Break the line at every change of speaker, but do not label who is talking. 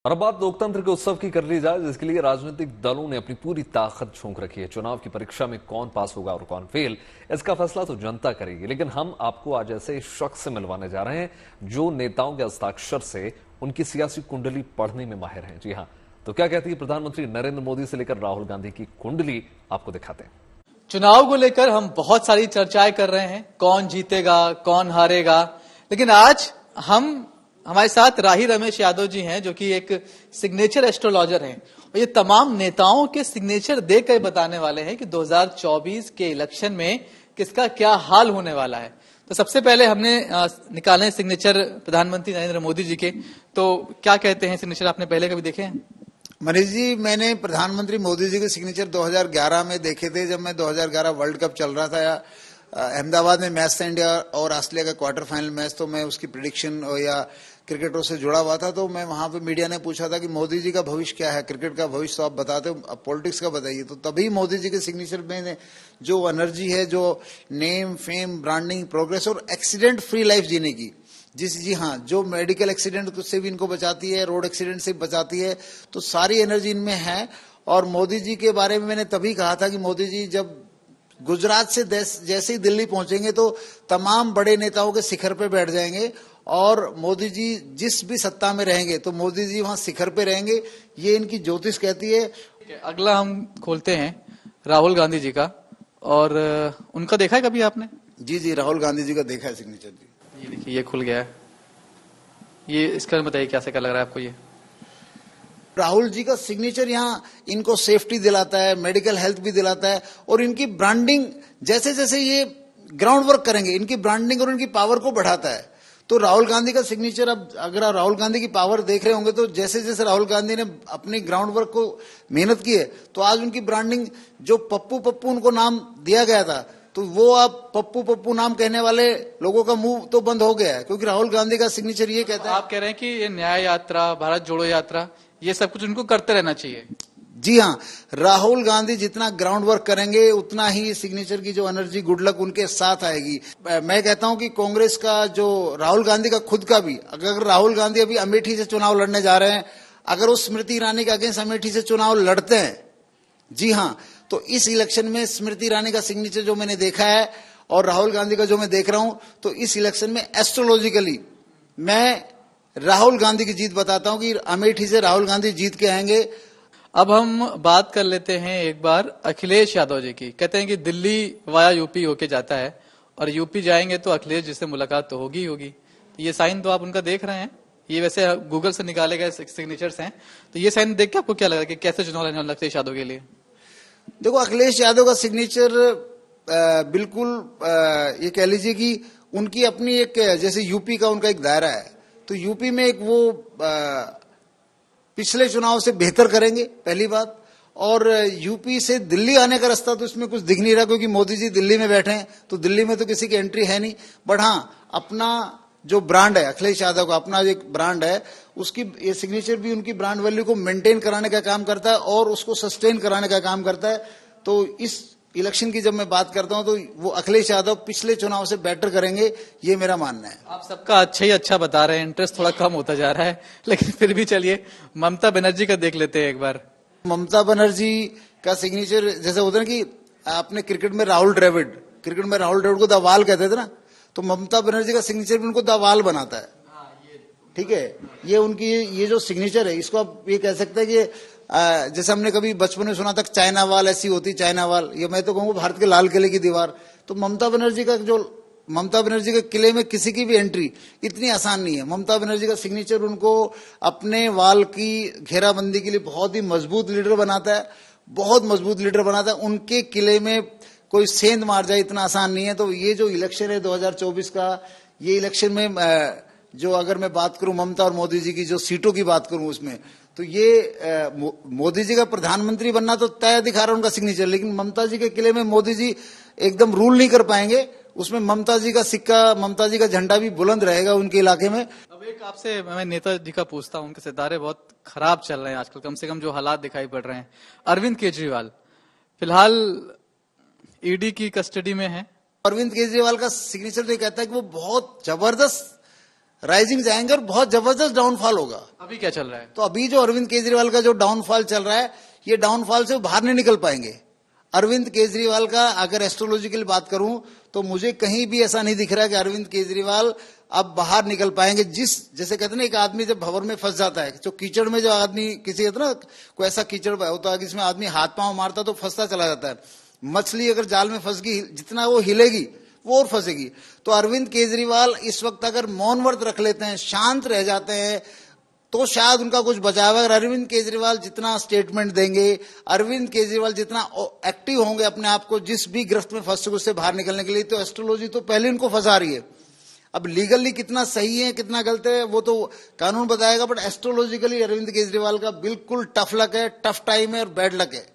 और अब बात लोकतंत्र के उत्सव की कर ली जाए, जिसके लिए राजनीतिक दलों ने अपनी पूरी ताकत झोंक रखी है। चुनाव की परीक्षा में कौन पास होगा और कौन फेल, इसका फैसला तो जनता करेगी। लेकिन हम आपको आज ऐसे शख्स से मिलवाने जा रहे हैं जो नेताओं के हस्ताक्षर से उनकी सियासी कुंडली पढ़ने में माहिर हैं। जी हां, तो क्या कहती है प्रधानमंत्री नरेंद्र मोदी से लेकर राहुल गांधी की कुंडली, आपको दिखाते हैं।
चुनाव को लेकर हम बहुत सारी चर्चाएं कर रहे हैं, कौन जीतेगा कौन हारेगा। लेकिन आज हमारे साथ राही रमेश यादव जी हैं, जो कि एक सिग्नेचर एस्ट्रोलॉजर हैं, और ये तमाम नेताओं के सिग्नेचर देकर बताने वाले हैं कि 2024 के इलेक्शन में किसका क्या हाल होने वाला है। तो सबसे पहले हमने निकाले सिग्नेचर प्रधानमंत्री नरेंद्र मोदी जी के। तो क्या कहते हैं सिग्नेचर, आपने पहले कभी देखे हैं?
मनीष जी, मैंने प्रधानमंत्री मोदी जी के सिग्नेचर 2011 में देखे थे, जब मैं 2011 वर्ल्ड कप चल रहा था अहमदाबाद में मैच था, इंडिया और ऑस्ट्रेलिया का क्वार्टर फाइनल मैच। तो मैं उसकी प्रिडिक्शन या क्रिकेटरों से जुड़ा हुआ था। तो मैं वहां पे मीडिया ने पूछा था कि मोदी जी का भविष्य क्या है, क्रिकेट का भविष्य तो आप बताते हो, अब पॉलिटिक्स का बताइए। तो तभी मोदी जी के सिग्नेचर में जो एनर्जी है, जो नेम फेम ब्रांडिंग प्रोग्रेस और एक्सीडेंट फ्री लाइफ जीने की, जी हाँ, जो मेडिकल एक्सीडेंट से भी इनको बचाती है, रोड एक्सीडेंट से बचाती है, तो सारी एनर्जी इनमें है। और मोदी जी के बारे में मैंने तभी कहा था कि मोदी जी जब गुजरात से जैसे ही दिल्ली पहुंचेंगे तो तमाम बड़े नेताओं के शिखर पे बैठ जाएंगे, और मोदी जी जिस भी सत्ता में रहेंगे तो मोदी जी वहां शिखर पे रहेंगे, ये इनकी ज्योतिष कहती है।
अगला हम खोलते हैं राहुल गांधी जी का, और उनका देखा है कभी आपने?
जी, राहुल गांधी जी का देखा है सिग्नेचर जी।
ये देखिए, ये खुल गया है। ये इसका बताइए कैसे क्या लग रहा है आपको? ये
राहुल जी का सिग्नेचर यहाँ इनको सेफ्टी दिलाता है, मेडिकल हेल्थ भी दिलाता है, और इनकी ब्रांडिंग जैसे जैसे ये ग्राउंड वर्क करेंगे, इनकी ब्रांडिंग और इनकी पावर को बढ़ाता है। तो राहुल गांधी का सिग्नेचर, अब अगर आप राहुल गांधी की पावर देख रहे होंगे तो जैसे जैसे राहुल गांधी ने अपनी ग्राउंड वर्क को मेहनत की है, तो आज उनकी ब्रांडिंग, जो पप्पू पप्पू उनको नाम दिया गया था, तो वो अब पप्पू पप्पू नाम कहने वाले लोगों का मुंह तो बंद हो गया है, क्योंकि राहुल गांधी का सिग्नेचर ये कहता है।
आप कह रहे हैं कि ये न्याय यात्रा, भारत जोड़ो यात्रा, ये सब कुछ उनको करते रहना चाहिए।
जी हाँ, राहुल गांधी जितना ग्राउंड वर्क करेंगे उतना ही सिग्नेचर की जो एनर्जी, गुड लक उनके साथ आएगी। मैं कहता हूं कि कांग्रेस का, जो राहुल गांधी का खुद का भी, अगर राहुल गांधी अभी अमेठी से चुनाव लड़ने जा रहे हैं, अगर वो स्मृति ईरानी के अगेंस्ट अमेठी से चुनाव लड़ते हैं, जी हाँ, तो इस इलेक्शन में स्मृति ईरानी का सिग्नेचर जो मैंने देखा है और राहुल गांधी का जो मैं देख रहा हूं, तो इस इलेक्शन में एस्ट्रोलॉजिकली मैं राहुल गांधी की जीत बताता हूं कि अमेठी से राहुल गांधी जीत के आएंगे।
अब हम बात कर लेते हैं एक बार अखिलेश यादव जी की। कहते हैं कि दिल्ली वाया यूपी होके जाता है, और यूपी जाएंगे तो अखिलेश जी से मुलाकात तो होगी ही होगी। ये साइन तो आप उनका देख रहे हैं, ये वैसे गूगल से निकाले गए सिग्नेचर्स हैं। तो ये साइन देख के आपको क्या लगा कि कैसे चुनाव लड़ने वाला अखिलेश यादव के लिए?
देखो, अखिलेश यादव का सिग्नेचर बिल्कुल ये कह लीजिए कि उनकी अपनी एक, जैसे यूपी का उनका एक दायरा है, तो यूपी में एक वो पिछले चुनाव से बेहतर करेंगे, पहली बात। और यूपी से दिल्ली आने का रास्ता तो इसमें कुछ दिख नहीं रहा, क्योंकि मोदी जी दिल्ली में बैठे हैं, तो दिल्ली में तो किसी की एंट्री है नहीं। बट हाँ, अपना जो ब्रांड है, अखिलेश यादव का अपना एक ब्रांड है, उसकी ये सिग्नेचर भी उनकी ब्रांड वैल्यू को मेंटेन कराने का काम करता है और उसको सस्टेन कराने का काम करता है। तो इस इलेक्शन की जब मैं बात करता हूं, तो वो अखिलेश यादव पिछले चुनाव से बेटर करेंगे, ये मेरा मानना है।
आप सबका अच्छा ही अच्छा बता रहे हैं, इंटरेस्ट थोड़ा कम होता जा रहा है, लेकिन फिर भी चलिए ममता बनर्जी का देख लेते हैं एक बार।
ममता बनर्जी का सिग्नेचर जैसे होता है कि आपने क्रिकेट में राहुल द्रविड़ को द वाल कहते थे ना, तो ममता बनर्जी का सिग्नेचर भी उनको द वाल बनाता है। ठीक है, ये उनकी ये जो सिग्नेचर है, इसको आप ये कह सकते हैं कि जैसे हमने कभी बचपन में सुना था चाइना वाल ऐसी होती, चाइना वाल, ये मैं तो कहूंगा भारत के लाल किले की दीवार। तो ममता बनर्जी के किले में किसी की भी एंट्री इतनी आसान नहीं है। ममता बनर्जी का सिग्नेचर उनको अपने वाल की घेराबंदी के लिए बहुत ही मजबूत लीडर बनाता है, बहुत मजबूत लीडर बनाता है। उनके किले में कोई सेंध मार जाए इतना आसान नहीं है। तो ये जो इलेक्शन है 2024 का, ये इलेक्शन में जो अगर मैं बात करूं ममता और मोदी जी की जो सीटों की बात करूं उसमें, तो ये मोदी जी का प्रधानमंत्री बनना तो तय दिखा रहा है उनका सिग्नेचर, लेकिन ममता जी के किले में मोदी जी एकदम रूल नहीं कर पाएंगे। उसमें ममता जी का सिक्का, ममता जी का झंडा भी बुलंद रहेगा उनके इलाके में।
अब एक आपसे मैं नेताजी का पूछता हूं, उनके सितारे बहुत खराब चल रहे हैं आजकल, कम से कम जो हालात दिखाई पड़ रहे हैं। अरविंद केजरीवाल फिलहाल ईडी की कस्टडी में है।
अरविंद केजरीवाल का सिग्नेचर तो कहता है कि वो बहुत जबरदस्त राइजिंग जाएंगे और बहुत जबरदस्त डाउनफॉल होगा।
अभी क्या चल रहा है?
तो अभी जो अरविंद केजरीवाल का जो डाउनफॉल चल रहा है, ये डाउनफॉल से बाहर नहीं निकल पाएंगे। अरविंद केजरीवाल का अगर एस्ट्रोलॉजिकल बात करूं तो मुझे कहीं भी ऐसा नहीं दिख रहा है कि अरविंद केजरीवाल अब बाहर निकल पाएंगे। जैसे कहते हैं ना, एक आदमी जब भंवर में फंस जाता है, जो कीचड़ में जो आदमी किसी कहते ना कोई ऐसा कीचड़ होता है जिसमें आदमी हाथ पांव मारता तो फंसता चला जाता है। मछली अगर जाल में फंस गई, जितना वो हिलेगी वो और फंसेगी। तो अरविंद केजरीवाल इस वक्त अगर मौन व्रत रख लेते हैं, शांत रह जाते हैं, तो शायद उनका कुछ बचाव। अगर अरविंद केजरीवाल जितना स्टेटमेंट देंगे, अरविंद केजरीवाल जितना एक्टिव होंगे अपने आप को जिस भी गिरफ्त में फंस चुके उससे बाहर निकलने के लिए, तो एस्ट्रोलॉजी तो पहले उनको फंसा रही है। अब लीगली कितना सही है कितना गलत है वो तो कानून बताएगा, बट एस्ट्रोलॉजिकली अरविंद केजरीवाल का बिल्कुल टफ लक है, टफ टाइम है और बैड लक है।